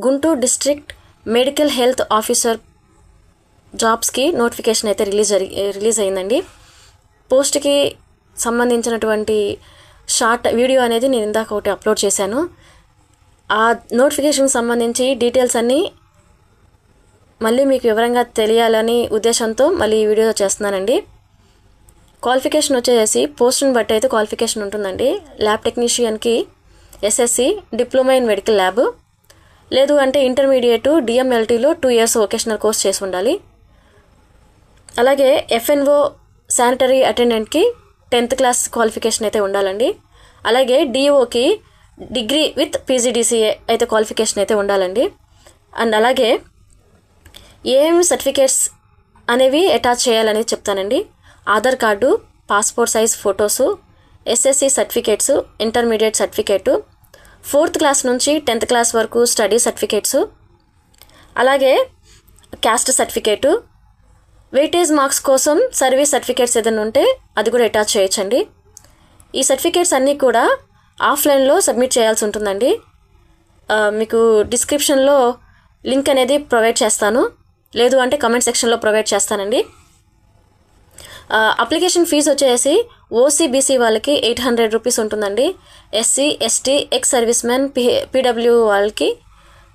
Guntur district medical health officer జాబ్స్కి notification అయితే release అయిందండి. పోస్ట్కి సంబంధించినటువంటి షార్ట్ వీడియో అనేది నేను ఇందాక ఒకటి అప్లోడ్ చేశాను. ఆ నోటిఫికేషన్కి సంబంధించి డీటెయిల్స్ అన్నీ మళ్ళీ మీకు వివరంగా తెలియాలని ఉద్దేశంతో మళ్ళీ ఈ వీడియో చేస్తున్నానండి. క్వాలిఫికేషన్ వచ్చేసి పోస్ట్ని బట్టి అయితే క్వాలిఫికేషన్ ఉంటుందండి. ల్యాబ్ టెక్నీషియన్కి SSC, diploma in medical lab, లేదు అంటే ఇంటర్మీడియట్ డిఎంఎల్టీలో 2 years వొకేషనల్ కోర్స్ చేసి ఉండాలి. అలాగే ఎఫ్ఎన్ఓ శానిటరీ అటెండెంట్కి 10th క్లాస్ క్వాలిఫికేషన్ అయితే ఉండాలండి. అలాగే డిఓకి డిగ్రీ విత్ పీజీడీసీఏ అయితే క్వాలిఫికేషన్ అయితే ఉండాలండి. అండ్ అలాగే ఏమేమి సర్టిఫికేట్స్ అనేవి అటాచ్ చేయాలనేది చెప్తానండి. Aadhaar card, passport size photos, SSC certificates, intermediate certificate, 4th class నుంచి 10th క్లాస్ వరకు స్టడీ సర్టిఫికేట్స్, అలాగే క్యాస్ట్ సర్టిఫికేటు, వెయిటేజ్ మార్క్స్ కోసం సర్వీస్ సర్టిఫికేట్స్ ఏదైనా ఉంటే అది కూడా అటాచ్ చేయొచ్చండి. ఈ సర్టిఫికేట్స్ అన్నీ కూడా ఆఫ్లైన్లో సబ్మిట్ చేయాల్సి ఉంటుందండి. మీకు డిస్క్రిప్షన్లో లింక్ అనేది ప్రొవైడ్ చేస్తాను, లేదు అంటే కమెంట్ సెక్షన్లో ప్రొవైడ్ చేస్తానండి. అప్లికేషన్ ఫీజు వచ్చేసి ఓసీబీసీ వాళ్ళకి 800 రూపీస్ ఉంటుందండి. SC, ST, ex service man, PW వాళ్ళకి,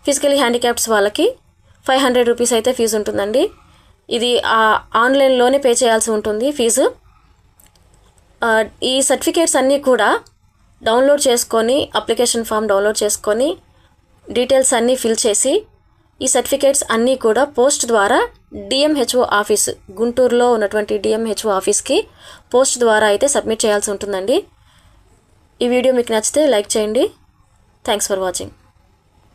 ఫిజికలీ హ్యాండిక్యాప్డ్స్ వాళ్ళకి 500 రూపీస్ అయితే ఫీజు ఉంటుందండి. ఇది ఆన్లైన్లోనే పే చేయాల్సి ఉంటుంది ఫీజు. ఈ సర్టిఫికేట్స్ అన్నీ కూడా డౌన్లోడ్ చేసుకొని, అప్లికేషన్ ఫామ్ డౌన్లోడ్ చేసుకొని, డీటెయిల్స్ అన్నీ ఫిల్ చేసి, ఈ సర్టిఫికేట్స్ అన్నీ కూడా పోస్ట్ ద్వారా డిఎంహెచ్ఓ ఆఫీస్, గుంటూరులో ఉన్నటువంటి డిఎంహెచ్ఓ ఆఫీస్కి పోస్ట్ ద్వారా అయితే సబ్మిట్ చేయాల్సి ఉంటుందండి. ఈ వీడియో మీకు నచ్చితే లైక్ చేయండి. Thanks for watching.